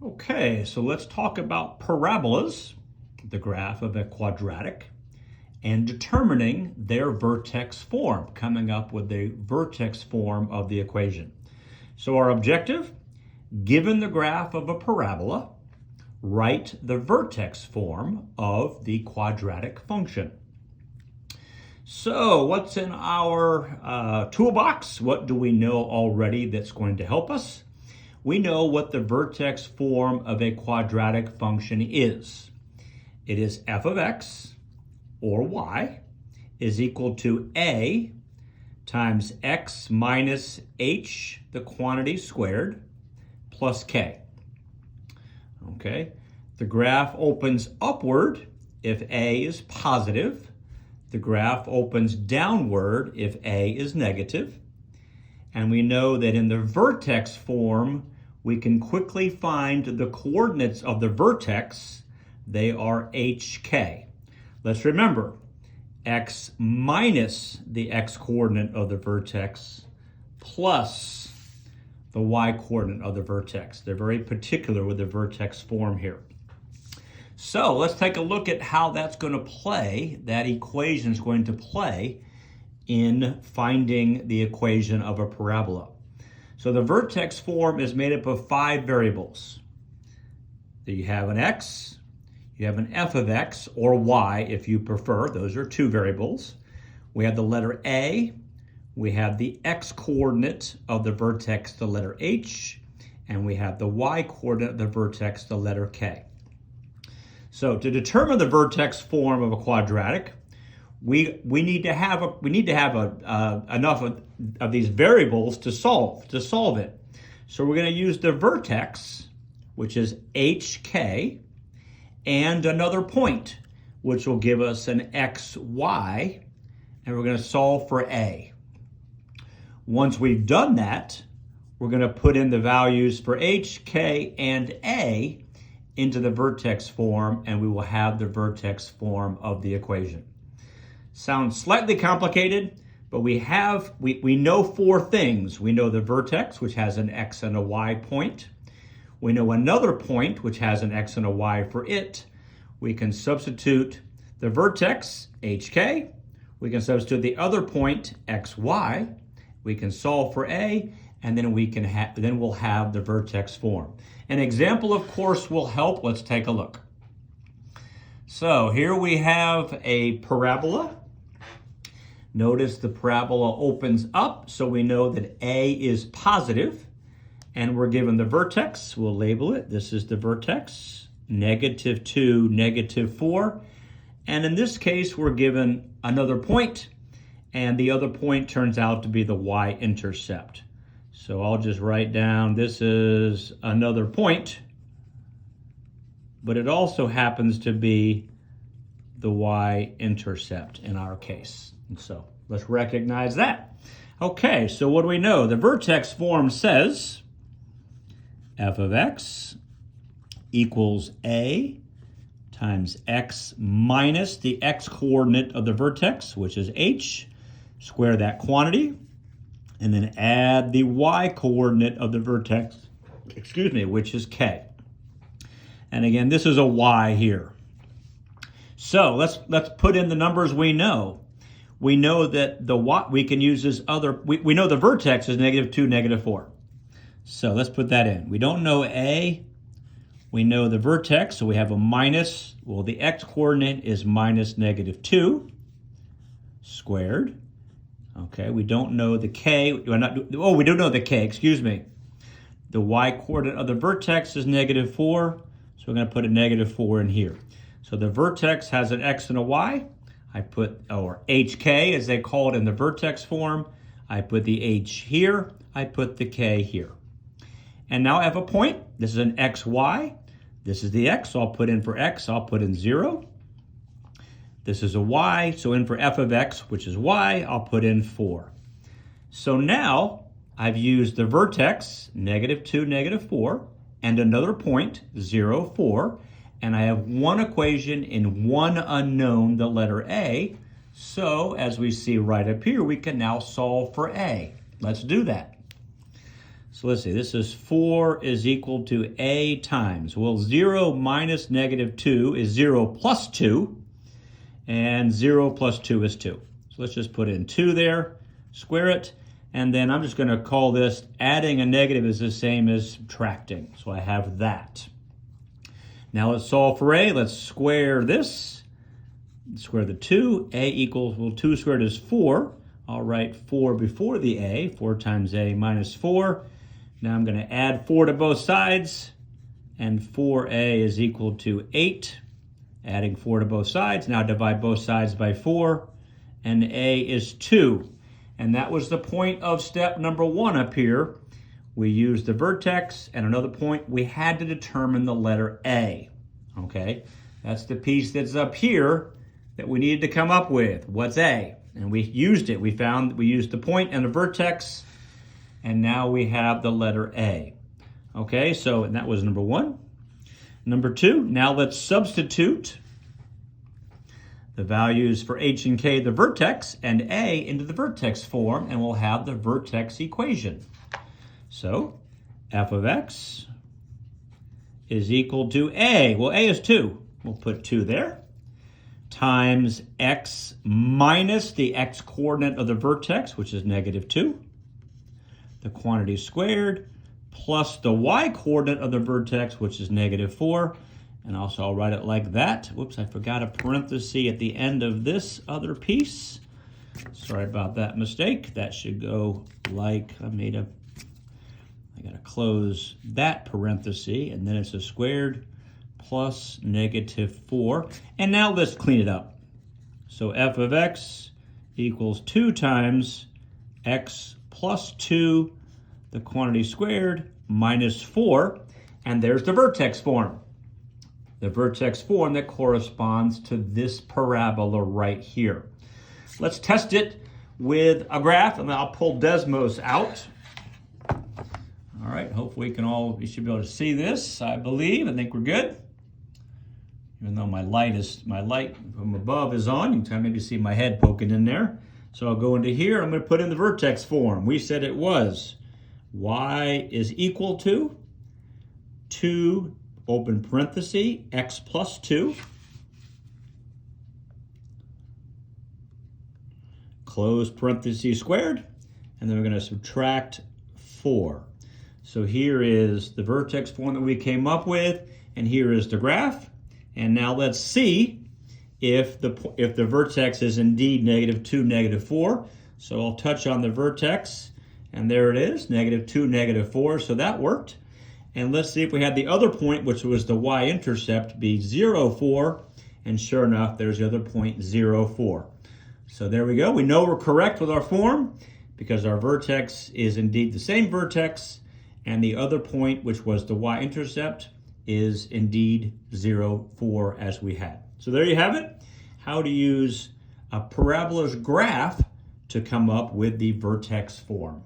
Okay, so let's talk about parabolas, the graph of a quadratic, and determining their vertex form, coming up with the vertex form of the equation. So our objective, given the graph of a parabola, write the vertex form of the quadratic function. So what's in our toolbox? What do we know already that's going to help us? We know what the vertex form of a quadratic function is. It is f of x, or y, is equal to a times x minus h, the quantity squared, plus k. Okay, the graph opens upward if a is positive. The graph opens downward if a is negative. And we know that in the vertex form, we can quickly find the coordinates of the vertex. They are hk. Let's remember, x minus the x coordinate of the vertex plus the y coordinate of the vertex. They're very particular with the vertex form here. So let's take a look at how that's going to play, that equation is going to play in finding the equation of a parabola. So the vertex form is made up of 5 variables. You have an x, you have an f of x, or y if you prefer. Those are 2 variables. We have the letter a, we have the x coordinate of the vertex, the letter h, and we have the y coordinate of the vertex, the letter k. So to determine the vertex form of a quadratic, we need to have enough of these variables to solve it. So we're going to use the vertex, which is hk, and another point, which will give us an xy, and we're going to solve for a. Once we've done that, we're going to put in the values for h, k, and a into the vertex form, and we will have the vertex form of the equation. Sounds slightly complicated, but we know 4 things. We know the vertex, which has an x and a y point. We know another point, which has an x and a y for it. We can substitute the vertex, hk. We can substitute the other point, xy. We can solve for a, and then we'll have the vertex form. An example, of course, will help. Let's take a look. So here we have a parabola. Notice the parabola opens up, so we know that a is positive, and we're given the vertex. We'll label it. This is the vertex, -2, -4. And in this case, we're given another point, and the other point turns out to be the y-intercept. So I'll just write down this is another point, but it also happens to be the y-intercept in our case. And so let's recognize that. Okay, so what do we know? The vertex form says f of x equals a times x minus the x coordinate of the vertex, which is h, square that quantity, and then add the y coordinate of the vertex, which is k. And again, this is a y here. So let's put in the numbers we know. We know that the y, we can use this other, we know the vertex is -2, -4. So let's put that in. We don't know a, we know the vertex, so we have a minus, well, the x coordinate is minus -2 squared. Okay, we don't know the k, we don't know the k, The y coordinate of the vertex is -4, so we're going to put a -4 in here. So the vertex has an x and a y. I put, or hk as they call it in the vertex form. I put the h here, I put the k here. And now I have a point. This is an xy. This is the x, so I'll put in for x, I'll put in 0. This is a y, so in for f of x, which is y, I'll put in 4. So now I've used the vertex, -2, -4, and another point, 0, 4, and I have one equation in one unknown, the letter a. So as we see right up here, we can now solve for a. Let's do that. So let's see, this is 4 is equal to a times. Well, 0 minus negative 2 is 0 plus 2, and 0 plus 2 is 2. So let's just put in 2 there, square it, and then I'm just going to call this adding a negative is the same as subtracting. So I have that. Now let's solve for a. Let's square this. Square the 2. A equals, well, 2 squared is 4. I'll write 4 before the a. 4 times a minus 4. Now I'm going to add 4 to both sides. And 4a is equal to 8. Adding 4 to both sides. Now divide both sides by 4. And a is 2. And that was the point of step number 1 up here. We used the vertex, and another point, we had to determine the letter A, okay? That's the piece that's up here that we needed to come up with. What's A? And we used it. We used the point and the vertex, and now we have the letter A. Okay, so and that was number 1. Number 2, now let's substitute the values for h and k, the vertex, and A into the vertex form, and we'll have the vertex equation. So, f of x is equal to a. Well, a is 2. We'll put 2 there. Times x minus the x coordinate of the vertex, which is negative 2. The quantity squared plus the y coordinate of the vertex, which is negative 4. And also I'll write it like that. Whoops, I forgot a parenthesis at the end of this other piece. Sorry about that mistake. That should go like I gotta close that parenthesis, and then it's a squared plus negative 4. And now let's clean it up. So f of x equals 2 times x plus 2, the quantity squared, minus 4. And there's the vertex form. The vertex form that corresponds to this parabola right here. Let's test it with a graph, and I'll pull Desmos out. All right, hopefully you should be able to see this, I believe. I think we're good. Even though my light from above is on, you can maybe see my head poking in there. So I'll go into here, I'm gonna put in the vertex form. We said it was y is equal to 2, open parenthesis, x plus 2, close parenthesis squared, and then we're gonna subtract 4. So here is the vertex form that we came up with, and here is the graph. And now let's see if the vertex is indeed negative 2, negative 4. So I'll touch on the vertex, and there it is, negative 2, negative 4. So that worked. And let's see if we had the other point, which was the y-intercept, be 0, 4. And sure enough, there's the other point, 0, 4. So there we go. We know we're correct with our form because our vertex is indeed the same vertex. And the other point, which was the y-intercept, is indeed 0, 4 as we had. So there you have it, how to use a parabola's graph to come up with the vertex form.